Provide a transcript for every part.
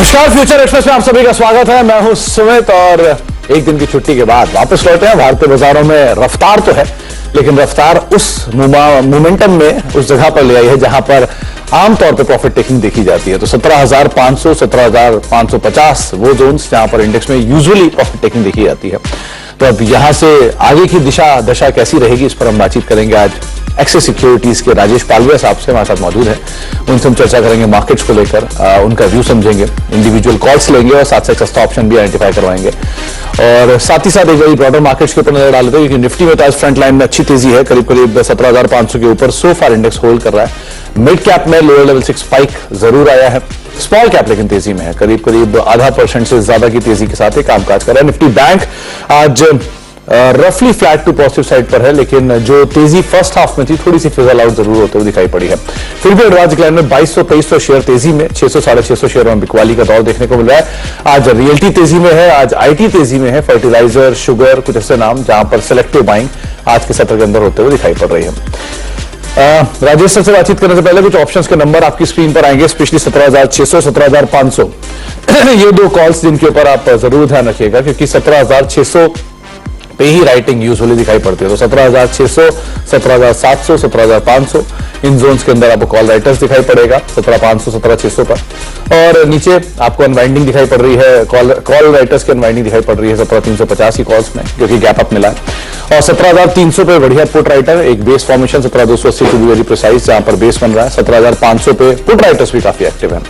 नमस्कार, future express में आप सभी का स्वागत है। मैं हूं सुमित और एक दिन की छुट्टी के बाद वापस लौटे हैं। भारतीय बाजारों में रफ्तार तो है, लेकिन रफ्तार उस मोमेंटम में उस जगह पर ले आई है जहां पर आमतौर पर प्रॉफिट टेकिंग देखी जाती है। तो 17,500 17,550 वो जोन्स जहां पर इंडेक्स में यूजुअली प्रॉफिट टेकिंग देखी जाती है। तो अब यहां से आगे की दशा कैसी रहेगी, इस पर हम बातचीत करेंगे। आज एक्सिस सिक्योरिटीज के राजेश पालवे साहब से हमारे साथ मौजूद है। उनसे हम चर्चा करेंगे मार्केट्स को लेकर, उनका व्यू समझेंगे, इंडिविजुअल कॉल्स लेंगे और साथ साथ सस्ता ऑप्शन भी आइडेंटिफाई करवाएंगे। और साथ ही साथ एक बड़ी ब्रॉडर मार्केट्स के ऊपर नजर डाल देते हैं, क्योंकि निफ्टी में तो आज फ्रंट लाइन में अच्छी तेजी है। करीब करीब 17,500 के ऊपर सो फार इंडेक्स होल्ड कर रहा है। मिड कैप में लोअर लेवल 6 स्पाइक जरूर आया है। स्मॉल कैप लेकिन तेजी में है, करीब करीब 0.5% से ज्यादा की तेजी के साथ ही कामकाज कर रहा है। निफ्टी बैंक आज रफली फ्लैट टू पॉजिटिव साइड पर है, लेकिन जो तेजी फर्स्ट हाफ में थी थोड़ी सी फिजल आउट जरूर होते हुए दिखाई पड़ी है। फिर भी एडवांस डिक्लाइन में 2200-2300 शेयर तेजी में, 600 650 शेयर में बिकवाली का दौर देखने को मिल रहा है। आज रियल्टी तेजी में है, आज आईटी तेजी में है, फर्टिलाइजर, शुगर, कुछ ऐसे नाम जहां पर सिलेक्टिव बाइंग आज के सत्र के अंदर होते हुए दिखाई पड़ रही है। राजेश सर से बातचीत करने से पहले कुछ ऑप्शंस के नंबर आपकी स्क्रीन पर आएंगे, स्पेशली 17,600 17,500 ये दो कॉल्स जिनके ऊपर आप जरूर ध्यान रखिएगा, क्योंकि 17,600 पे ही राइटिंग यूजुअली दिखाई पड़ती है। तो 17,600 17,700 17,500 इन जोन्स के अंदर आपको कॉल राइटर्स दिखाई पड़ेगा, 17,500 17,600 पर। और नीचे आपको अनवाइंडिंग दिखाई पड़ रही है, कॉल राइटर्स की अनवाइंडिंग दिखाई पड़ रही है 17,350 की कॉल्स में, क्योंकि गैप अप मिला है। और 17,300 पे बढ़िया पुट राइटर, एक base formation 17,280 to be very precise, जहां पर बेस बन रहा है। 17,500 पे पुट राइटर्स भी काफी एक्टिव है।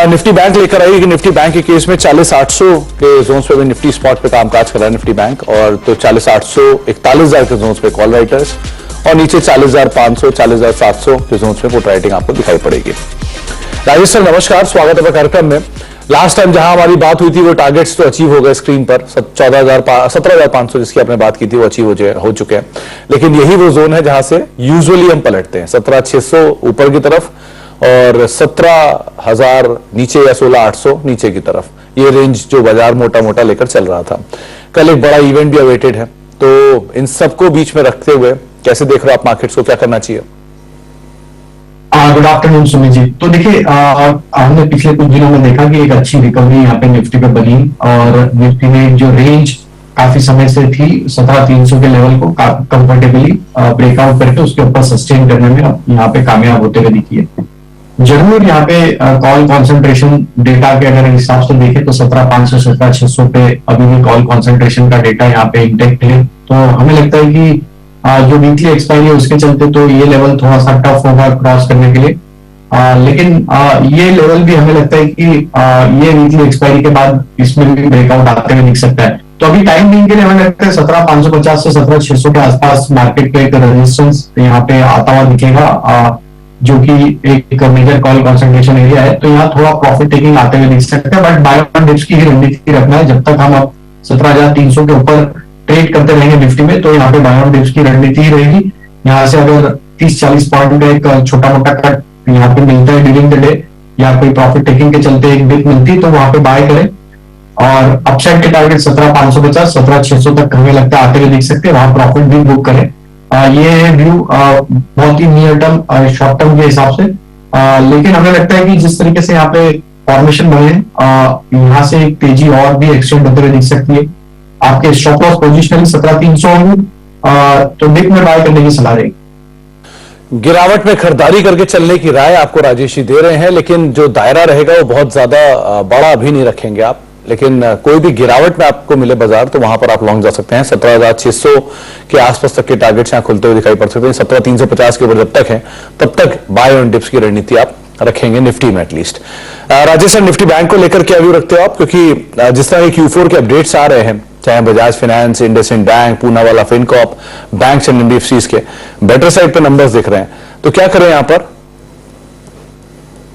निफ्टी बैंक लेकर आई कि निफ्टी बैंक के केस में 40,800 के जोन्स पे भी निफ्टी स्पॉट पे कामकाज कर रहा है निफ्टी बैंक, और तो 40,800 41,000 के जोन्स पे कॉल राइटर्स, और नीचे 40,500 40,700 के जोन्स पे पुट राइटिंग आपको दिखाई पड़ेगी। राजेश सर नमस्कार, स्वागत है कार्यक्रम में। लास्ट टाइम जहां हमारी बात हुई थी वो टारगेट्स तो अचीव हो गए स्क्रीन पर, 17,500 जिसकी आपने बात की थी वो अचीव हो चुके हैं, लेकिन यही वो जोन है जहां से यूजुअली हम पलटते हैं। 17,600 ऊपर की तरफ और 17,000 नीचे या 16,800 नीचे की तरफ, ये रेंज जो बाजार मोटा मोटा लेकर चल रहा था। कल एक बड़ा इवेंट भी अवेटेड है, तो इन सबको बीच में रखते हुए कैसे देख रहे हो आप मार्केट्स को, क्या करना चाहिए? Good afternoon Sumit ji. तो देखिए, हमने पिछले कुछ दिनों में देखा कि एक अच्छी रिकवरी यहाँ पे निफ्टी पे बनी, और निफ्टी में जो रेंज काफी समय से थी 17,300 के लेवल को कंफर्टेबली ब्रेकआउट करके उसके ऊपर सस्टेन करने में यहाँ पे कामयाब होते हुए दिखी है। जरूर यहाँ पे कॉल कॉन्सेंट्रेशन डेटा के अगर हिसाब से देखें तो 17,500 17,600 पे अभी भी कॉल कॉन्सेंट्रेशन का डेटा यहाँ पे इंटेक्ट है। तो हमें लगता है कि जो वीकली एक्सपायरी है उसके चलते तो ये लेवल थोड़ा सा टफ होगा क्रॉस करने के लिए, लेकिन ये लेवल भी हमें लगता है कि ये वीकली एक्सपायरी के बाद इसमें भी ब्रेकआउट आते हुए दिख सकता है। तो अभी टाइम बीइंग के लिए हमें लगता है 17,550 से 17,600 के आसपास मार्केट पे एक रेजिस्टेंस यहाँ पे आता हुआ दिखेगा, जो कि एक मेजर कॉल कंसंट्रेशन एरिया है। तो यहाँ थोड़ा प्रॉफिट टेकिंग आते हुए दिख सकता है, बट बाय ऑन डिप्स की ही रणनीति रखना है। जब तक हम अब 17,300 के ऊपर ट्रेड करते रहेंगे निफ्टी में, तो यहाँ पे बाय ऑन डिप्स की रणनीति ही रहेगी। यहाँ से अगर 30-40 पॉइंट का एक छोटा मोटा कट यहाँ पे मिलता है ड्यूरिंग द डे, या कोई प्रॉफिट टेकिंग के चलते एक डिप मिलती है, तो वहां पे बाय करें। और अपसाइड के टारगेट 17,550 17,600 तक हमें लगता है आते हुए दिख सकते हैं, वहां प्रॉफिट भी बुक करें। ये व्यू बहुत ही नियर टर्म शॉर्ट टर्म के हिसाब से, लेकिन हमें लगता है कि जिस तरीके से यहाँ पे फॉर्मेशन बने यहाँ से एक तेजी और भी एक्सटेंड होते हुए दिख सकती है। आपके स्टॉप लॉस पोजिशन 17,300 होंगे, तो डिप में बाय करने की सलाह रहेगी। गिरावट में खरीदारी करके चलने की राय आपको राजेश जी दे रहे हैं, लेकिन जो दायरा रहेगा वो बहुत ज्यादा बड़ा अभी नहीं रखेंगे आप, लेकिन कोई भी गिरावट में आपको मिले बाजार तो वहां पर आप लॉन्ग जा सकते हैं। 17,600 के आसपास तक के टारगेट्स यहां खुलते हुए दिखाई पड़ सकते हैं। 17,350 के ऊपर जब तक है तब तक बाय ऑन डिप्स की रणनीति आप रखेंगे निफ्टी में at least. Rajesh sir, Nifty bank को लेकर क्या व्यू रखते हो आप, क्योंकि जिस तरह के Q4 के अपडेट्स आ रहे हैं, चाहे बजाज फाइनेंस, इंडसइंड बैंक, पूना वाला फिनकॉर्प, बैंक एंड एनबीएफसीज के बेटर साइड पे नंबर्स दिख रहे हैं, तो क्या करें यहां पर?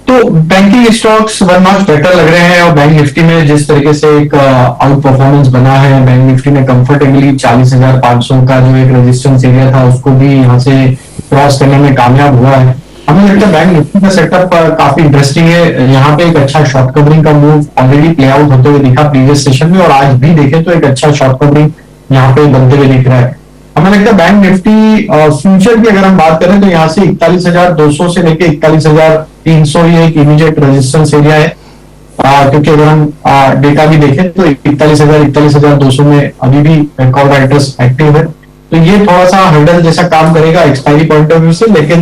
तो banking stocks one notch better लग रहे हैं, और बैंक निफ्टी में जिस तरीके से एक आउट परफॉर्मेंस बना है, बैंक निफ्टी में कंफर्टेबली 40,500 का जो एक रेजिस्टेंस एरिया था उसको भी यहाँ से क्रॉस करने में कामयाब हुआ है। हमें लगता है बैंक निफ्टी का सेटअप काफी इंटरेस्टिंग है। यहाँ पे एक अच्छा शॉर्ट कवरिंग का मूव ऑलरेडी प्ले आउट होते हुए दिखा प्रीवियस सेशन में, और आज भी देखें तो एक अच्छा शॉर्ट कवरिंग यहाँ पे बनते हुए दिख रहा है। हमें लगता है बैंक निफ्टी फ्यूचर की अगर हम बात करें तो यहाँ से 41,200 से लेकर 41,300 ये एक इमीडिएट रेजिस्टेंस एरिया है। क्योंकि अगर हम डेटा भी देखें तो 41,200 में अभी भी कॉल राइटर्स एक्टिव है। तो ये थोड़ा सा हर्डल जैसा काम करेगा एक्सपायरी पॉइंट ऑफ व्यू से, लेकिन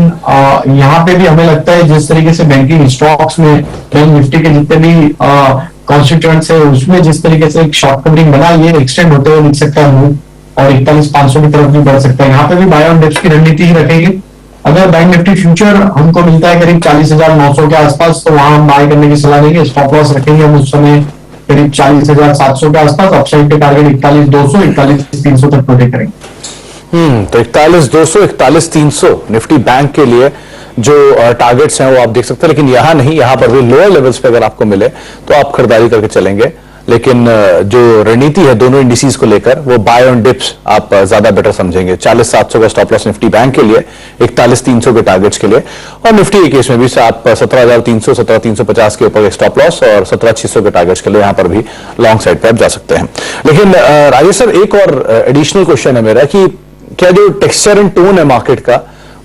यहाँ पे भी हमें लगता है जिस तरीके से बैंकिंग स्टॉक्स में बैंक निफ्टी के जितने भी कॉन्स्टिट्यूएंट्स है उसमें जिस तरीके से एक शॉर्ट कवरिंग बना, ये एक्सटेंड होते हुए दिख सकता है मूव और 41,500 की तरफ भी बढ़ सकता है। यहाँ पे भी बाय ऑन डिप्स की रणनीति ही रखेगी। अगर बैंक निफ्टी फ्यूचर हमको मिलता है करीब 40,900 के आसपास, तो वहां हम बाय करने की सलाह देंगे। स्टॉप लॉस रखेंगे हम उस समय करीब 40,700 के आसपास। अपसाइड के टारगेट 41,200 41,300 तक प्रोटेक्ट करेंगे। तो 41,200 41,300 निफ्टी बैंक के लिए जो टारगेट्स हैं वो आप देख सकते हैं, लेकिन यहां नहीं, यहां पर भी लोअर लेवल्स पे अगर आपको मिले तो आप खरीदारी करके चलेंगे। लेकिन जो रणनीति है दोनों इंडिसेस को लेकर वो बाय ऑन डिप्स आप ज्यादा बेटर समझेंगे। 40,700 का स्टॉप लॉस निफ्टी बैंक के लिए, 41,300 के टारगेट्स के लिए, और निफ्टी के केस में भी आप 17,300 17,350 के ऊपर एक स्टॉप लॉस और 17,600 के टारगेट्स के लिए यहां पर भी लॉन्ग साइड पे आप जा सकते हैं। लेकिन राजेश सर, एक और एडिशनल क्वेश्चन है मेरा कि क्या जो टेक्सचर एंड टोन है मार्केट का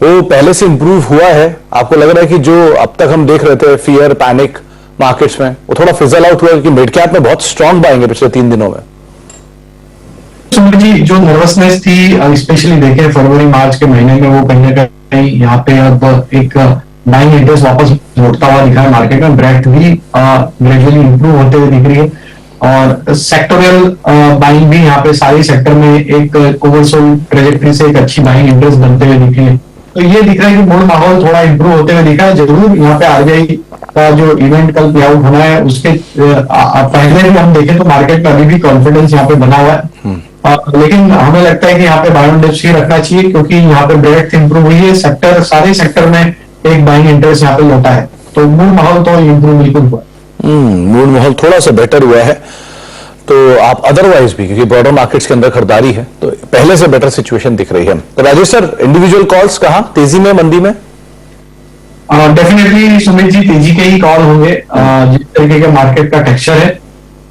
वो पहले से इंप्रूव हुआ है? आपको लग रहा है कि जो अब तक हम देख रहे थे फियर पैनिक मार्केट्स में वो थोड़ा फिजल आउट हुआ, क्योंकि मिड कैप में बहुत स्ट्रांग बाइंग है पिछले 3 दिनों में। सुमित जी, जो नर्वसनेस थी स्पेशली देखें फरवरी मार्च के महीने में, वो कहीं ना कहीं यहाँ पे अब एक बाइंग इंटरेस्ट वापस लौटता हुआ दिखा है मार्केट में। ब्रेथ भी ग्रेजुअली इंप्रूव होते हुए दिख रही है और सेक्टोरियल बाइंग भी यहाँ पे सारे सेक्टर में एक ओवरसोल्ड ट्रेजेक्टरी से एक अच्छी बाइंग इंटरेस्ट बनते हुए दिख रही है। तो ये दिख रहा है कि मूड माहौल थोड़ा इंप्रूव होते हुए दिखा है। जरूर यहाँ पे आरबीआई का जो इवेंट कल प्ले आउट होना है उसके पहले भी हम देखें तो मार्केट में अभी भी कॉन्फिडेंस यहाँ पे बना हुआ है। लेकिन हमें लगता है कि यहाँ पे बाय ऑन डिप्स ही रखना चाहिए, क्योंकि यहाँ पे ब्रेथ इंप्रूव हुई है, सेक्टर सारे सेक्टर में एक बाइंग इंटरेस्ट यहाँ पे लौटा है। तो मूड माहौल तो इंप्रूव बिल्कुल हुआ है। मूड माहौल थोड़ा सा बेटर हुआ है, तो आप अदरवाइज भी, क्योंकि ब्रॉडर मार्केट्स के अंदर खरीदारी है तो पहले से बेटर सिचुएशन दिख रही है। तो राजेश सर, इंडिविजुअल कॉल्स कहां, तेजी में मंदी में? डेफिनेटली सुमित जी, तेजी के ही कॉल होंगे जिस तरीके के मार्केट का टेक्सचर है।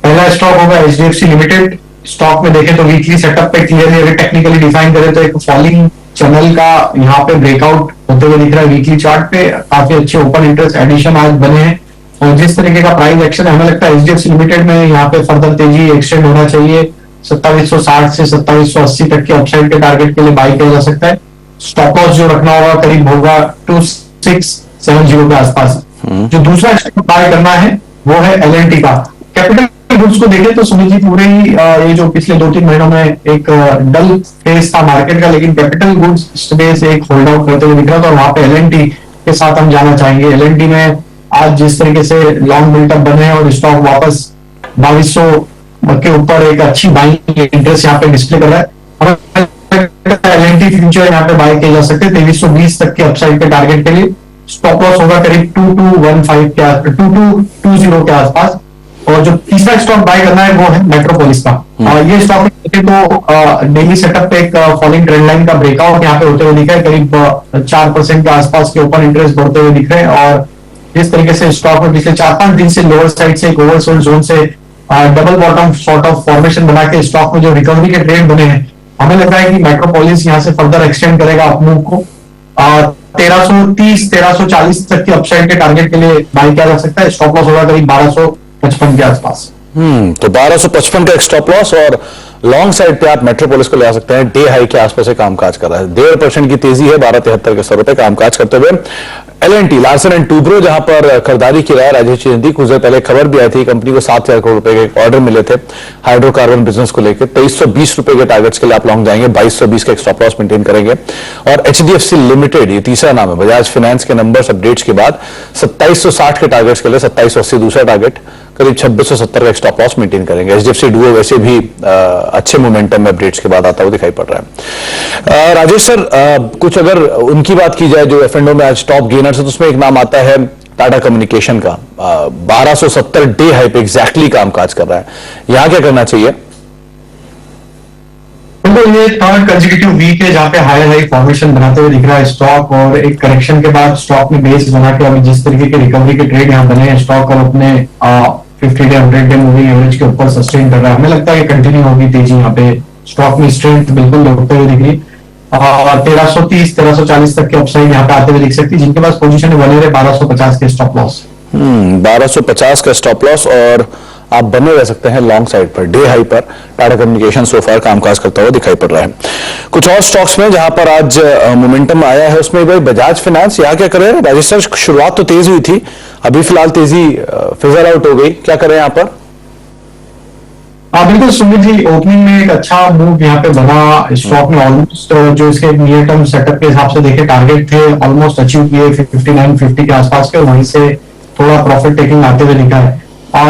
पहला स्टॉक होगा एचडीएफसी लिमिटेड। स्टॉक में देखें तो वीकली सेटअप पे क्लियरली अगर टेक्निकली डिफाइन करें तो एक फॉलिंग चैनल का यहाँ पे ब्रेकआउट होते हुए दिख रहा है। वीकली चार्ट पे काफी अच्छे ओपन इंटरेस्ट एडिशन आज बने हैं और जिस तरीके का प्राइस एक्शन है, हमें लगता है एचडीएफसी लिमिटेड में यहाँ पे फर्दर तेजी एक्सटेंड होना चाहिए। 2760 से 2780 तक के अपसाइड के टारगेट के लिए बाई किया जा सकता है। स्टॉप लॉस जो रखना होगा करीब होगा 2670 के आसपास। जो दूसरा स्टॉक बाय करना है वो है एलएनटी का। कैपिटल गुड्स को देखें तो सुमित जी, पूरे ही ये जो पिछले 2-3 महीनों में एक डल फेज था मार्केट का, लेकिन कैपिटल गुड्स स्पेस एक होल्ड आउट करते हुए दिख रहा था और वहां पे एलएनटी के साथ हम जाना चाहेंगे। एलएनटी में आज जिस तरीके से लॉन्ग बिल्टअप बने हैं और स्टॉक वापस 2200 के ऊपर एक अच्छी बाइंग इंटरेस्ट यहाँ पे डिस्प्ले कर रहा है। एलएनटी फ्यूचर यहाँ पे बाय किए जा सकते हैं 2320 तक के अपसाइड के टारगेट के लिए। स्टॉप लॉस होगा करीब 2215 के 2220 के आसपास। और जो तीसरा स्टॉक बाय करना है वो है मेट्रोपोलिस का। ये स्टॉक तो डेली सेटअप पे एक फॉलिंग ट्रेंड लाइन का ब्रेकआउट यहाँ पे होते हुए दिखा है। करीब 4% के आसपास के ओपन इंटरेस्ट बढ़ते हुए दिख रहे हैं और जिस तरीके से स्टॉक में पिछले 4-5 दिन से लोअर साइड से एक ओवरसोल्ड जोन से double bottom sort of formation बना के स्टॉक में जो रिकवरी के ट्रेंड बने हैं, हमें लग रहा है कि मेट्रोपोलिस यहाँ से फर्दर एक्सटेंड करेगा अपमूव को। 1330 1340 तक के अपसाइड के टारगेट के लिए बाय किया जा सकता है। स्टॉप लॉस होगा करीब 1255 के आसपास। तो 1255 का एक स्टॉप लॉस और लॉन्ग साइड पे आप मेट्रोपोलिस को ले आ सकते हैं। डे हाई के आसपास से कामकाज कर रहा है, 1.5% की तेजी है, 1273 के ₹100 कामकाज करते हुए। एलएनटी लार्सन एंड टूब्रो जहां पर खरीदारी की रहा है राजेश चंदी, कुछ देर पहले खबर भी आई थी कंपनी को 7,000 करोड़ रुपए के ऑर्डर मिले थे हाइड्रोकार्बन बिजनेस को लेकर। 2320 रुपए के टारगेट्स के लिए आप लॉन्ग जाएंगे, 2220 का एक स्टॉप लॉस मेंटेन करेंगे। और एचडीएफसी लिमिटेड, ये तीसरा नाम है, बजाज फाइनेंस के नंबर्स अपडेट्स के बाद 2760 के टारगेट्स के लिए 2780 दूसरा टारगेट, करीब 2670 का एक स्टॉप लॉस मेंटेन करेंगे। एचडीएफसी डुओ वैसे भी अच्छे मोमेंटम में अपडेट्स के बाद आता हुआ दिखाई पड़ रहा है। राजेश सर, कुछ अगर उनकी बात की जाए जो एफ&ओ में आज टॉप गेनर्स है, तो उसमें एक नाम आता है टाटा कम्युनिकेशन का। 1270 डे हाई पे एग्जैक्टली कामकाज कर रहा है, यहां क्या करना चाहिए? तो ये थर्ड कंसेक्यूटिव वीक है जहां पे हाई हाई फॉर्मेशन बनाते हुए दिख रहा है स्टॉक और एक करेक्शन के बाद स्टॉक में बेस बना के अभी जिस तरीके के रिकवरी के ट्रेड यहाँ बने हैं, स्टॉक अब अपने 50 डे 100 डे मूविंग एवरेज के ऊपर सस्टेन कर रहा है। हमें लगता है कि कंटिन्यू होगी तेजी यहाँ पे। स्टॉक में स्ट्रेंथ बिल्कुल लौटते हुए दिख रही है। 1330 1340 तक के अपसाइड यहाँ पे आते हुए दिख सकती है। जिनके पास पोजीशन बने रहे 1250 के स्टॉप लॉस। 1250 का स्टॉप लॉस और आप बने रह सकते हैं लॉन्ग साइड पर, डे हाई पर। टाटा कम्युनिकेशन सो फार कामकाज करता हुआ दिखाई पड़ रहा है। कुछ और स्टॉक्स में जहां पर आज मोमेंटम आया है उसमें भाई बजाज फाइनेंस, यहाँ क्या करें राजेश सर? शुरुआत तो तेज हुई थी, अभी फिलहाल तेजी फिजर आउट हो गई, क्या करें यहाँ पर? हाँ बिल्कुल सुमित जी, ओपनिंग में एक अच्छा मूव यहाँ पे बना स्टॉक में। ऑलमोस्ट जो इसके नियर टर्म सेटअप के हिसाब से देखे टारगेट थे ऑलमोस्ट अचीव किए 59-50 के आसपास के, वहीं से थोड़ा प्रॉफिट टेकिंग आते हुए दिखा है।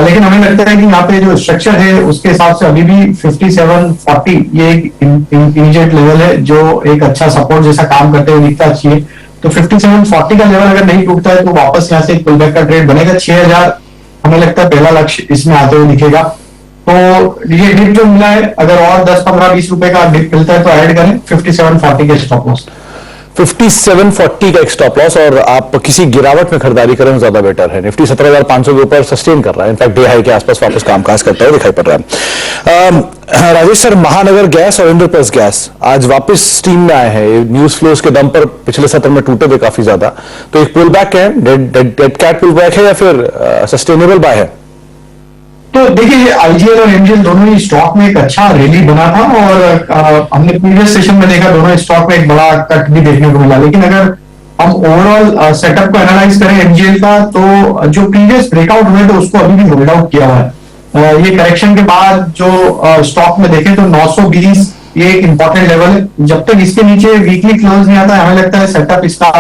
लेकिन हमें लगता है कि यहाँ पे जो स्ट्रक्चर है उसके हिसाब से अभी भी 57-40 ये एक इमीडिएट लेवल है जो एक अच्छा सपोर्ट जैसा काम करते हुए दिखता चाहिए। तो 57-40 का लेवल अगर नहीं टूटता है तो वापस यहाँ से एक पुलबैक का ट्रेड बनेगा। 6000 हमें लगता है पहला लक्ष्य इसमें आते हुए दिखेगा। तो ये डिप जो मिला है, अगर और 10-15-20 रुपए का डिप मिलता है तो ऐड करें 57-40 के स्टॉप लॉस। 5740 का एक स्टॉप लॉस और आप किसी गिरावट में खरीदारी करें ज्यादा बेटर है। निफ्टी 17,500 के ऊपर सस्टेन कर रहा है, इनफैक्ट डे हाई के आसपास वापस कामकाज करता हुआ दिखाई पड़ रहा है। राजेश सर, महानगर गैस और इंद्रप्रस्थ गैस आज वापस स्टीम में आए हैं। न्यूज फ्लोज के दम पर पिछले सत्र में टूटे थे काफी ज्यादा, तो एक पुल बैक है, डेड कैट पुल बैक है या फिर सस्टेनेबल बाय है? तो देखिए आईजीएल और एमजीएल दोनों ही स्टॉक में एक अच्छा रैली बना था और हमने प्रीवियस सेशन में देखा दोनों स्टॉक में एक बड़ा कट भी देखने को मिला। लेकिन अगर हम ओवरऑल सेटअप को एनालाइज करें एमजीएल का, तो जो प्रीवियस ब्रेकआउट हुए थे उसको अभी भी होल्ड आउट किया हुआ है। ये करेक्शन के बाद जो स्टॉक में देखें तो 920 ये एक इंपॉर्टेंट लेवल है। जब तक इसके नीचे वीकली क्लोज नहीं आता हमें लगता है सेटअप इसका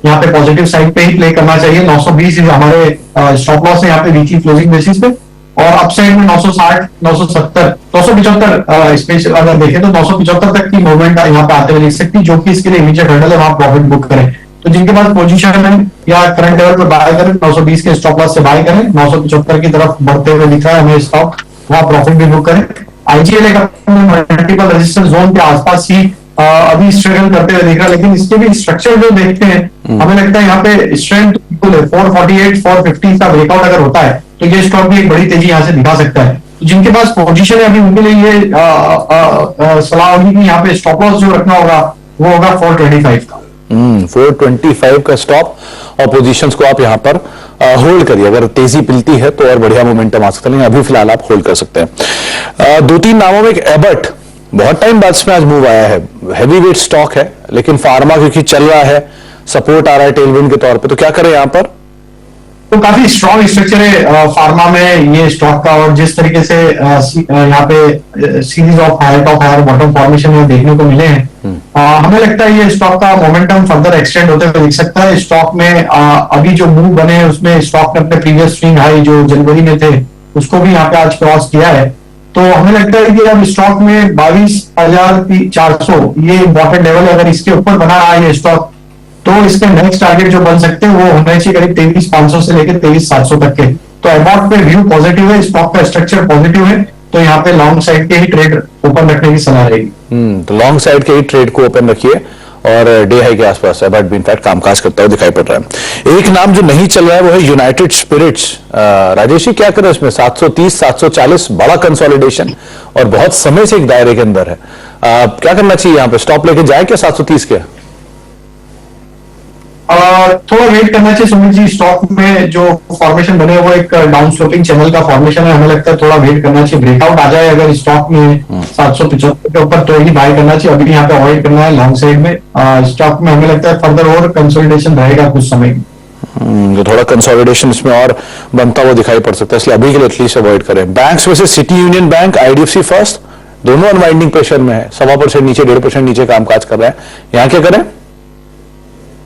यहाँ पे पॉजिटिव साइड पे ही प्ले करना चाहिए। 920 हमारे स्टॉप लॉस है यहाँ पे वीकली क्लोजिंग बेसिस पे, और अपसाइड में 960, 970, 975 स्पेस अगर देखें तो 975 तक की मूवमेंट यहाँ पे आते हुए देख सकती है, जो कि इसके लिए इमीडिएट हर्डल है, वहां प्रॉफिट बुक करें। तो जिनके पास पोजीशन है या करंट लेवल पर बाय करें, 920 के स्टॉप लॉस से बाय करें। 975 की तरफ बढ़ते हुए दिख रहा है हमें स्टॉक, वहां प्रॉफिट भी बुक करें। आईजीएल एक मल्टीपल रेजिस्टेंस जोन के आसपास ही अभी स्ट्रगल करते हुए दिख रहा है, लेकिन इसके भी स्ट्रक्चर जो देखते हैं हमें लगता है यहाँ पे स्ट्रेंथ बिल्कुल है। 448, 450 का ब्रेकआउट अगर होता है तो ये स्टॉक भी एक बड़ी तेजी यहाँ से दिखा सकता है। तो जिनके पास पोजीशन है अभी उनके लिए ये सलाह होगी कि यहाँ पे स्टॉप लॉस जो रखना होगा वो होगा 425 का। 425 का स्टॉप और पोजीशंस को आप यहाँ पर होल्ड करिए। अगर तेजी मिलती है तो और बढ़िया मोमेंटम आ सकता है, लेकिन अभी फिलहाल आप होल्ड कर सकते हैं। दो तीन नामों में एक एबर्ट, बहुत टाइम बाद इसमें आज मूव आया है। हैवी वेट स्टॉक है लेकिन फार्मा क्योंकि चल रहा है, सपोर्ट आ रहा है टेलविंड के तौर पे, तो क्या करें यहाँ पर? तो काफी स्ट्रॉन्ग स्ट्रक्चर है फार्मा में ये स्टॉक का, और जिस तरीके से यहाँ पे series of higher top higher bottom formation में देखने को मिले हैं, हमें लगता है ये स्टॉक का मोमेंटम फर्दर एक्सटेंड होते हुए दिख सकता है। स्टॉक में अभी जो मूव बने हैं उसमें स्टॉक ने अपने प्रीवियस स्विंग हाई जो जनवरी में थे उसको भी यहाँ पे आज क्रॉस किया है। तो हमें लगता है कि अब स्टॉक में 22,400 ये इंपॉर्टेंट लेवल है। अगर इसके ऊपर बना रहा है ये स्टॉक तो इसके नेक्स्ट टारगेट जो बन सकते हैं वो होने चाहिए करीब 23,500 से लेकर 23,700 तक के। तो अबाउट पे व्यू पॉजिटिव है, स्टॉक का स्ट्रक्चर पॉजिटिव है, तो यहाँ पे लॉन्ग साइड के ही ट्रेड ओपन रखने की सलाह रहेगी। तो लॉन्ग साइड के ही ट्रेड को ओपन रखिए और डे हाई के आसपास एबर्ट भी इनफैक्ट कामकाज करता हुआ दिखाई पड़ रहा है। एक नाम जो नहीं चल रहा है वो है यूनाइटेड स्पिरिट्स। राजेश जी क्या करें इसमें? 730, 740 बड़ा कंसोलिडेशन और बहुत समय से एक दायरे के अंदर है, क्या करना चाहिए यहाँ पे? स्टॉप लेके जाए क्या 730 के? थोड़ा वेट करना चाहिए सुमित जी। स्टॉक में जो फॉर्मेशन बने वो एक डाउन स्लोपिंग चैनल का फॉर्मेशन है, हमें लगता है थोड़ा वेट करना चाहिए। ब्रेकआउट आ जाए अगर स्टॉक में 775 के ऊपर तो ही बाय करना चाहिए, अभी यहाँ पे अवॉइड करना है लॉन्ग साइड में। स्टॉक में हमें लगता है फर्दर और कंसोलिडेशन रहेगा कुछ समय। जो थोड़ा कंसोलिडेशन इसमें और बनता हुआ दिखाई पड़ सकता है, इसलिए अभी के लिए एटलीस्ट अवॉइड करें। बैंक्स में से city union bank, IDFC first दोनों अनवाइंडिंग प्रेशर में है, 1.25% नीचे 1.5% नीचे कामकाज कर रहे हैं, यहाँ क्या करें?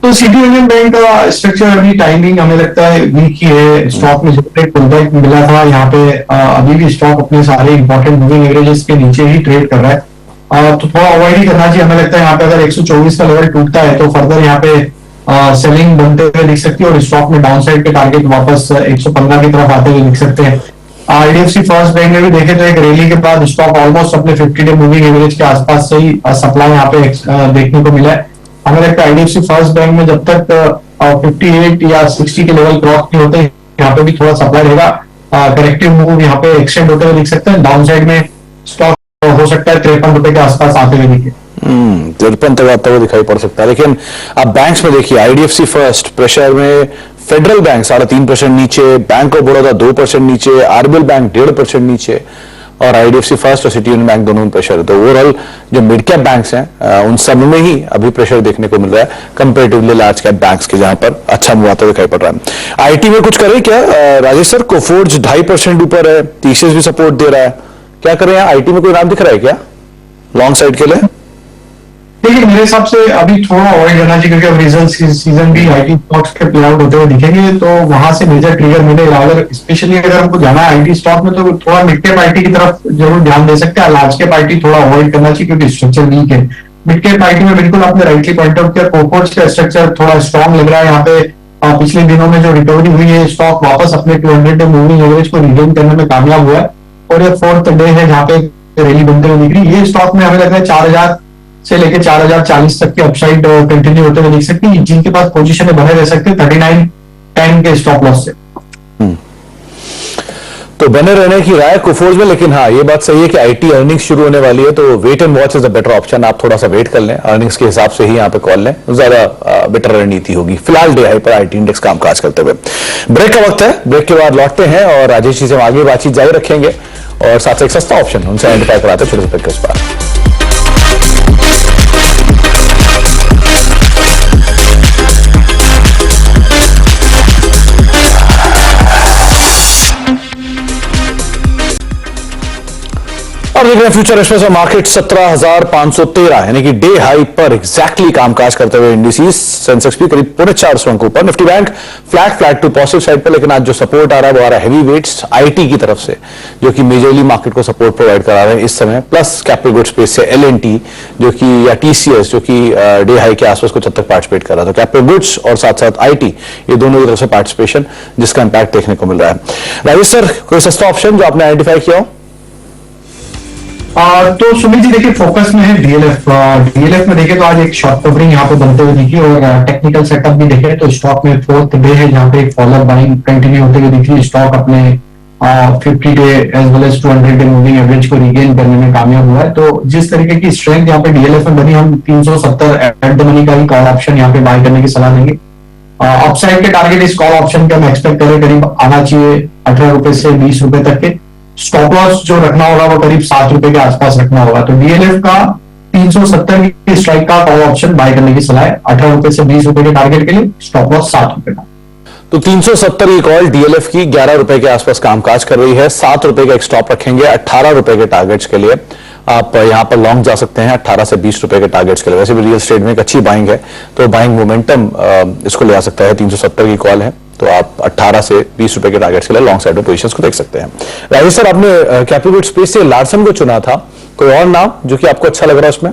तो सिटी यूनियन बैंक का स्ट्रक्चर अभी टाइमिंग हमें लगता है वीक ही है। स्टॉक में जो पुलबैक मिला था यहाँ पे अभी भी स्टॉक अपने सारे इंपॉर्टेंट मूविंग एवरेजेस के नीचे ही ट्रेड कर रहा है, तो थोड़ा अवॉइड ही करना चाहिए। हमें लगता है यहाँ पे अगर 124 का लेवल टूटता है तो फर्दर यहाँ पे सेलिंग बनते हुए दिख सकती है और स्टॉक में डाउन साइड के टारगेट वापस 115 की तरफ आते हुए दिख सकते हैं। आईडीएफसी फर्स्ट बैंक में भी देखे तो एक रैली के बाद स्टॉक ऑलमोस्ट अपने 50 डे मूविंग एवरेज के आसपास से ही सप्लाई यहाँ पे देखने को मिला है। हमें लगता है आईडीएफसी फर्स्ट बैंक में जब तक 58 या 60 के लेवल क्रॉस नहीं होते यहाँ पे भी थोड़ा सप्लाई रहेगा। करेक्टिव मूव यहाँ पे एक्सटेंड होते हुए दिख सकते हैं। डाउन साइड में स्टॉक हो सकता है 53 रुपए के आसपास आते हुए दिखे। तिरपन तक आता हुआ दिखाई पड़ सकता है। लेकिन अब बैंक्स में देखिए, आईडीएफसी फर्स्ट प्रेशर में, फेडरल बैंक 3.5% नीचे, बैंक ऑफ बड़ौदा 2% नीचे, आरबीएल बैंक 1.5% नीचे, और आईडीएफसी फर्स्ट और सिटी यूनियन बैंक दोनों में प्रेशर है। तो ओवरऑल जो मिड कैप बैंक्स हैं उन सब में ही अभी प्रेशर देखने को मिल रहा है कंपेरेटिवली लार्ज कैप बैंक्स के, जहां पर अच्छा मूव आता दिखाई पड़ रहा है। आईटी में कुछ करें क्या राजेश सर? कोफोर्ज 2.5% ऊपर है, टीसीएस भी सपोर्ट दे रहा है, क्या करें? आईटी में कोई नाम दिख रहा है क्या लॉन्ग साइड के लिए? देखिए मेरे हिसाब से अभी थोड़ा अवॉइड करना चाहिए, क्योंकि अब रिजल्ट सीजन भी आईटी स्टॉक्स के प्ले आउट होते हुए दिखेंगे, तो वहां से मेजर ट्रिगर मिलेगा। अगर स्पेशली अगर हमको जाना है आईटी स्टॉक में, तो थोड़ा मिड कैप आईटी की तरफ जरूर ध्यान दे सकते हैं। लार्ज कैप आईटी थोड़ा अवॉइड करना चाहिए, क्योंकि स्ट्रक्चर वीक है। मिड कैप आईटी में बिल्कुल आपने राइटली पॉइंट आउट किया, कोफोर्ज का स्ट्रक्चर थोड़ा स्ट्रॉन्ग लग रहा है यहाँ पे। पिछले दिनों में जो रिकवरी हुई है, स्टॉक वापस अपने 200 मूविंग एवरेज को रिगेन करने में कामयाब हुआ है, और ये 4th डे है जहाँ पे रैली बनते हुए दिख रही है। ये स्टॉक में हमें लग रहा है 4000 से लेकर 4040 तक की अपसाइड कंटिन्यू होते हुए दिख सकती है। जिनके पास पोजीशन है बने रह सकते हैं 39.10 के स्टॉप लॉस से। तो बने रहने की राय कोफोर्ज में। लेकिन हाँ, ये बात सही है कि आईटी अर्निंग्स शुरू होने वाली है, तो wait and watch is the better option. आप थोड़ा सा वेट कर लें, अर्निंग्स के हिसाब से ही यहाँ पे कॉल लें, ज्यादा बेटर रणनीति होगी। फिलहाल डे हाई पर आईटी इंडेक्स कामकाज करते हुए। ब्रेक का वक्त है, ब्रेक के बाद लौटते हैं और राजेश जी से हम आगे बातचीत जारी रखेंगे, और साथ एक सस्ता ऑप्शन उनसे आइडेंटिफाई कराते हैं छोटे से ब्रेक के उस पर। और देख रहे हैं फ्यूचर एक्सप्रेस मार्केट 17,513 यानी कि डे हाई पर एग्जैक्टली कामकाज करते हुए इंडिसेस। सेंसेक्स भी करीब 4.25 अंक ऊपर, Nifty bank flat to positive side पर। लेकिन आज जो सपोर्ट आ रहा है वो आ रहा है हैवी वेट्स आईटी की तरफ से, जो कि मेजरली मार्केट को सपोर्ट प्रोवाइड करा रहे हैं इस समय, प्लस कैपिटल गुड्स स्पेस से एलएनटी जो कि, या टीसीएस जो कि डे हाई के आसपास कुछ हद तक पार्टिसिपेट कर रहा था। कैपिटल गुड्स और साथ साथ आईटी, ये दोनों की तरफ से पार्टिसिपेशन, जिसका इंपैक्ट देखने को मिल रहा है। राजेश सर, कोई सस्ता ऑप्शन जो आपने आइडेंटिफाई किया हो? तो सुमित जी देखिए, फोकस में है डीएलएफ। डीएलएफ में देखे तो आज एक शॉर्ट कवरिंग यहाँ पे बनते हुए दिखी, और टेक्निकल सेटअप भी देखे तो स्टॉक में 4th डे है जहाँ पे एक फॉलोअप बाइंग कंटिन्यू होते हुए दिख रही है। स्टॉक अपने 50 day as well as 200 day moving average को रिगेन करने में कामयाब हुआ है। तो जिस तरीके की स्ट्रेंथ यहाँ पे डीएलएफ में बनी, हम 370 एट द मनी का ही कॉल ऑप्शन यहाँ पे बाय करने की सलाह देंगे। अपसाइड के टारगेट इस कॉल ऑप्शन के हम एक्सपेक्ट करें करीब आना चाहिए 18 रुपए से 20 रुपए तक के। स्टॉप लॉस जो रखना होगा वो करीब 7 रुपए के आसपास रखना होगा। तो डीएलएफ का 370 की स्ट्राइक का कॉल ऑप्शन बाय करने की सलाह है 18 रुपए से 20 रुपए के टारगेट के लिए, स्टॉप लॉस 7 रुपए का। तो 370 की कॉल डीएलएफ की 11 रुपए के आसपास कामकाज कर रही है। 7 रुपए का एक स्टॉप रखेंगे 18 रुपए के टारगेट्स के लिए। आप यहां पर लॉन्ग जा सकते हैं 18 से 20 रुपए के टारगेट्स के लिए। वैसे भी रियल एस्टेट में एक अच्छी बाइंग है, तो बाइंग मोमेंटम इसको ले आ सकता है। 370 की कॉल है, तो आप 18 से 20 रुपए के टारगेट्स के लिए लॉन्ग साइड में पोजीशंस को देख सकते हैं। राजेश सर, आपने कैपिटल गुड्स स्पेस से लार्सन को चुना था, कोई और नाम जो कि आपको अच्छा लग रहा है उसमें?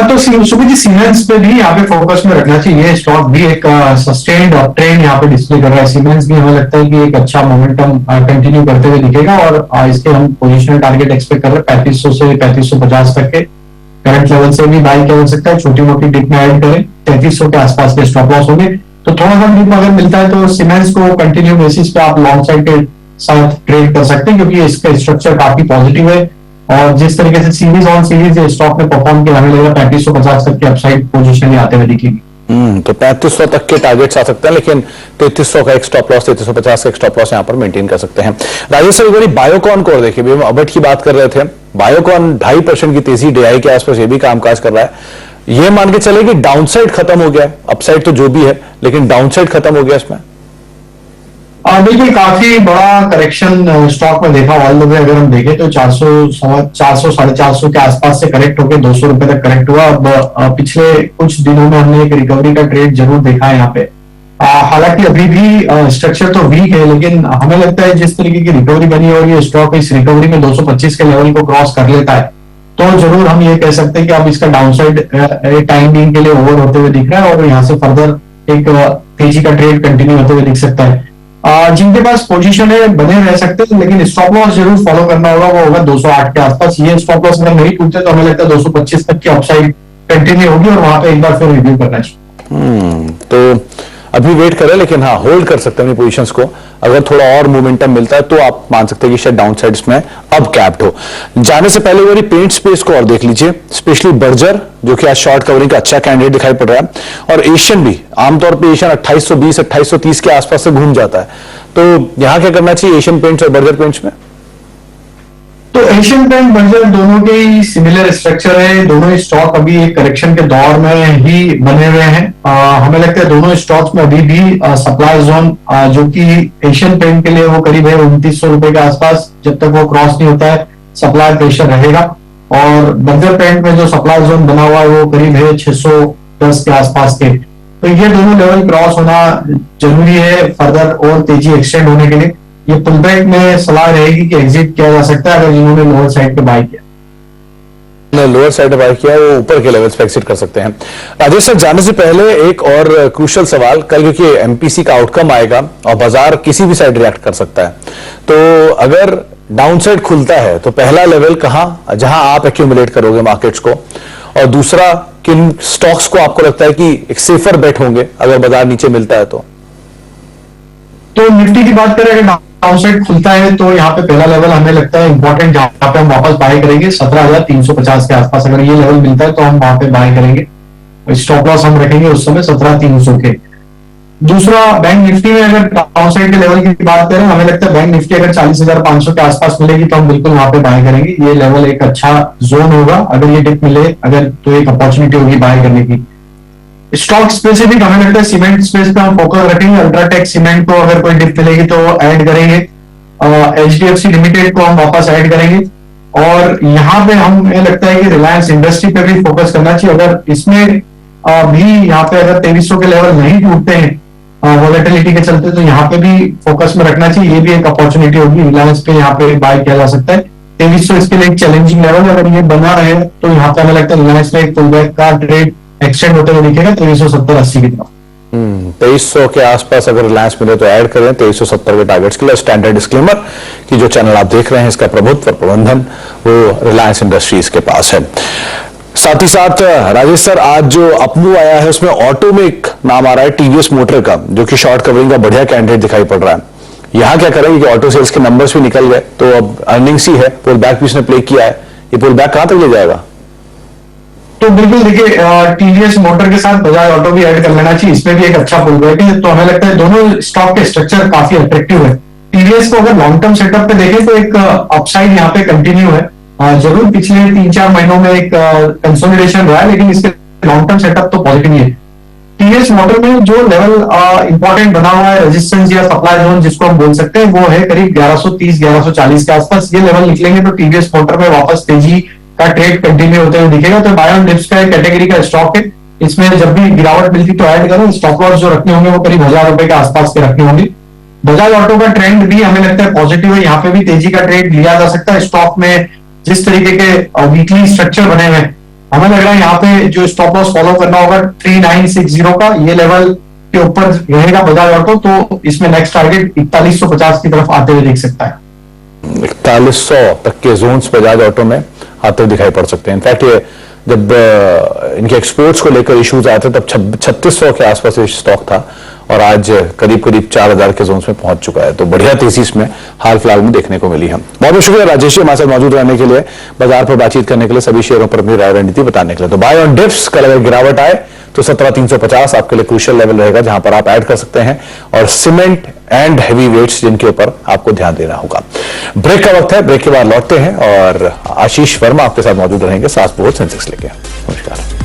तो सुमित जी, सीमेंस पे भी यहाँ पे फोकस में रखना चाहिए। स्टॉक भी एक सस्टेन्ड ट्रेंड यहाँ पे डिस्प्ले कर रहा है। सीमेंस भी हमें लगता है कि एक अच्छा मोमेंटम कंटिन्यू करते हुए दिखेगा, और इसके हम पोजीशनल टारगेट एक्सपेक्ट कर रहे हैं 3500 से 3550 तक के। करंट लेवल से भी बाई किया जा सकता है, छोटी मोटी डिप में ऐड करें 3300 के आसपास के स्टॉप लॉस होंगे। तो थोड़ा सा डिप अगर मिलता है तो सीमेंस को कंटिन्यू बेसिस पे आप लॉन्ग साइड के साथ ट्रेड कर सकते हैं, क्योंकि इसका स्ट्रक्चर काफी पॉजिटिव है। और जिस तरीके से सीरीज ऑन सीरीज स्टॉक ने परफॉर्म किया, हमें लग रहा है 3550 तक की अपसाइड पोजीशन ही आते हुए दिखेगी। तो 3500 तक के टारगेट्स आ सकते हैं, लेकिन 3300 का एक स्टॉप लॉस, 3350 का एक स्टॉप लॉस यहां पर मेंटेन कर सकते हैं। राजेश सर, एक बायोकॉन को देखिए, हम अबट की बात कर रहे थे, बायोकॉन 2.5% की तेजी डीआई के आसपास ये भी कामकाज कर रहा है। ये मान के चले कि डाउनसाइड खत्म हो गया है, अपसाइड तो जो भी है, लेकिन डाउनसाइड खत्म हो गया इसमें। बिल्कुल, काफी बड़ा करेक्शन स्टॉक में देखा ऑल द वे। अगर हम देखें तो 400 साढ़े 400 के आसपास से करेक्ट होकर 200 रुपए तक करेक्ट हुआ। अब पिछले कुछ दिनों में हमने एक रिकवरी का ट्रेड जरूर देखा है यहाँ पे। हालांकि अभी भी स्ट्रक्चर तो वीक है, लेकिन हमें लगता है जिस तरीके की रिकवरी बनी है और ये स्टॉक इस रिकवरी में 225 के लेवल को क्रॉस कर लेता है, तो जरूर हम ये कह सकते हैं कि अब इसका डाउनसाइड टाइम बीइंग के लिए ओवर होते हुए दिख रहा है, और यहाँ से फर्दर एक तेजी का ट्रेड कंटिन्यू होते हुए दिख सकता है। जिनके पास पोजीशन है बने रह सकते हैं, लेकिन स्टॉप लॉस जरूर फॉलो करना होगा, वो होगा 208 के आसपास। ये स्टॉप लॉस अगर नहीं टूटते तो हमें लगता है 225 तक की अपसाइड कंटिन्यू होगी, और वहां पे एक बार फिर रिव्यू करना चाहिए। तो अभी वेट करें, लेकिन हाँ होल्ड कर सकते हैं अपनी पोजीशंस को। अगर थोड़ा और मोमेंटम मिलता है तो आप मान सकते हैं कि शायद डाउन साइड में अब कैप्ड हो। जाने से पहले मेरी पेंट स्पेस को और देख लीजिए, स्पेशली बर्जर जो कि आज शॉर्ट कवरिंग का अच्छा कैंडिडेट दिखाई पड़ रहा है, और एशियन भी। आमतौर पर एशियन 2820 2830 के आसपास से घूम जाता है, तो यहां क्या करना चाहिए एशियन पेंट्स और बर्जर पेंट्स में? तो एशियन पेंट बर्जर दोनों के ही सिमिलर स्ट्रक्चर है, दोनों ही स्टॉक अभी एक करेक्शन के दौर में ही बने हुए हैं। हमें लगता है दोनों स्टॉक्स में अभी भी सप्लाई जोन जो कि एशियन पेंट के लिए वो करीब है 2900 रुपए के आसपास, जब तक वो क्रॉस नहीं होता है सप्लाई प्रेशर रहेगा। और बर्जर पेंट में जो सप्लाई जोन बना हुआ है वो करीब है 610 के आसपास के। तो ये दोनों लेवल क्रॉस होना जरूरी है फर्दर और तेजी एक्सटेंड होने के लिए। ये पुलबैक में सलाह रहेगी कि एग्जिट किया जा सकता है अगर जिन्होंने लोअर साइड पे बाय किया। लोअर साइड पे बाय किया वो ऊपर के लेवल्स पे एग्जिट कर सकते हैं। राजेश सर, जाने से पहले एक और क्रूशियल सवाल, कल क्योंकि एमपीसी का आउटकम आएगा और बाजार किसी भी साइड रिएक्ट कर सकता है, तो अगर डाउन साइड खुलता है तो पहला लेवल कहां जहां आप एक्यूमुलेट करोगे मार्केट्स को, और दूसरा किन स्टॉक्स को आपको लगता है कि एक सेफर बेट होंगे अगर बाजार नीचे मिलता है तो निफ्टी की बात करें, अगर डाउन साइड खुलता है तो यहाँ पे पहला लेवल हमें लगता है इंपॉर्टेंट, जहां पे हम वापस बाय करेंगे 17,350 के आसपास। अगर ये लेवल मिलता है तो हम वहां पे बाय करेंगे, स्टॉप लॉस हम रखेंगे उस समय 17,300 के। दूसरा, बैंक निफ्टी में अगर डाउन साइड के लेवल की बात करें, हमें लगता है बैंक निफ्टी अगर 40,500 के आसपास मिलेगी तो हम बिल्कुल वहां पे बाय करेंगे। ये लेवल एक अच्छा जोन होगा, अगर ये डिप मिले अगर तो एक अपॉर्चुनिटी होगी बाय करने की। स्टॉक स्पेसिफिक हमें लगता है सीमेंट स्पेस पे हम फोकस रखेंगे। अल्ट्राटेक सीमेंट को अगर कोई डिप मिलेगी तो ऐड करेंगे, एचडीएफसी लिमिटेड को हम वापस ऐड करेंगे, और यहाँ पे हमें लगता है कि रिलायंस इंडस्ट्री पे भी फोकस करना चाहिए। अगर इसमें भी यहाँ पे अगर 2300 के लेवल नहीं टूटते हैं वॉलेटिलिटी के चलते तो यहाँ पे भी फोकस में रखना चाहिए। ये भी एक अपॉर्चुनिटी होगी, रिलायंस पे यहाँ पे बाय किया जा सकता है। 2300 इसके लिए एक चैलेंजिंग लेवल, अगर ये बना रहे तो यहाँ पे हमें लगता है रिलायंस में एक पुलबैक का ट्रेड एक्सटेंड होते हुए दिखेगा 2370-80 की तरफ। 2300 के आसपास अगर रिलायंस मिले तो ऐड करें 2370 के टारगेट्स के लिए। स्टैंडर्ड डिस्क्लेमर कि जो चैनल आप देख रहे हैं इसका प्रभुत्व और प्रबंधन वो रिलायंस इंडस्ट्रीज के पास है। साथ ही साथ राजेश सर, आज जो अपमूव आया है उसमें ऑटो में एक नाम आ रहा है टीवीएस मोटर का, जो कि शॉर्ट कवरिंग का बढ़िया कैंडिडेट दिखाई पड़ रहा है। यहां क्या करेंगे कि ऑटो सेल्स के नंबर्स भी निकल गए तो अब अर्निंग्स ही है, पुल बैक भी उसने प्ले किया है, ये पुल बैक कहां तक ले जाएगा? तो बिल्कुल देखिए, टीवीएस मोटर के साथ बजाज ऑटो भी ऐड कर लेना चाहिए, इसमें भी एक अच्छा पुलबैक है। तो हमें लगता है दोनों स्टॉक के स्ट्रक्चर काफी अट्रैक्टिव है। टीवीएस को अगर लॉन्ग टर्म सेटअप पे देखें तो एक अपसाइड यहाँ पे कंटिन्यू है। जरूर पिछले 3-4 महीनों में एक कंसोलिडेशन रहा है, लेकिन इसके लॉन्ग टर्म सेटअप तो पॉजिटिव ही है। टीवीएस मोटर में जो लेवल इंपॉर्टेंट बना हुआ है, रेजिस्टेंस या सप्लाई जोन जिसको हम बोल सकते हैं, वो है करीब 1130-1140 के आसपास। ये लेवल निकलेंगे तो टीवीएस मोटर में वापस तेजी का ट्रेड कंटिन्यू होते हुए दिखेगा। तो बाय ऑन डिप्स का एक कैटेगरी का स्टॉक है, इसमें जब भी गिरावट मिलती तो ऐड करो। स्टॉप लॉस जो रखने होंगे वो करीब 1000 रुपए के आसपास के रखने होंगे। बजाज ऑटो का ट्रेंड भी हमें लगता है पॉजिटिव है, यहाँ पे भी तेजी का ट्रेड लिया जा सकता है। स्टॉक में जिस तरीके के वीकली स्ट्रक्चर बने हुए हैं, हमें लग रहा है यहाँ पे जो स्टॉप लॉस फॉलो करना होगा 3960 का, ये लेवल के ऊपर रहेगा बजाज ऑटो, तो इसमें नेक्स्ट टारगेट 4150 की तरफ आते हुए देख सकता है। 4100 तक के जोन्स बजाज ऑटो में आते दिखाई पड़ सकते हैं। इनफैक्ट ये जब इनके एक्सपोर्ट्स को लेकर इश्यूज आए थे तब 3600 के आसपास ये स्टॉक था, और आज करीब करीब 4000 के जोन्स में पहुंच चुका है। तो बढ़िया तेजी इसमें हाल फिलहाल में देखने को मिली है। बहुत बहुत शुक्रिया राजेश जी हमारे साथ मौजूद रहने के लिए, बाजार पर बातचीत करने के लिए, सभी शेयरों पर अपनी राय रणनीति बताने के लिए। तो बाय ऑन डिप्स कल अगर गिरावट आए तो 17,350 आपके लिए क्रूशियल लेवल रहेगा जहां पर आप ऐड कर सकते हैं, और सीमेंट एंड हैवी वेट्स जिनके ऊपर आपको ध्यान देना होगा। ब्रेक का वक्त है, ब्रेक के बाद लौटते हैं और आशीष वर्मा आपके साथ मौजूद रहेंगे सास बोल सेंसेक्स लेके। नमस्कार।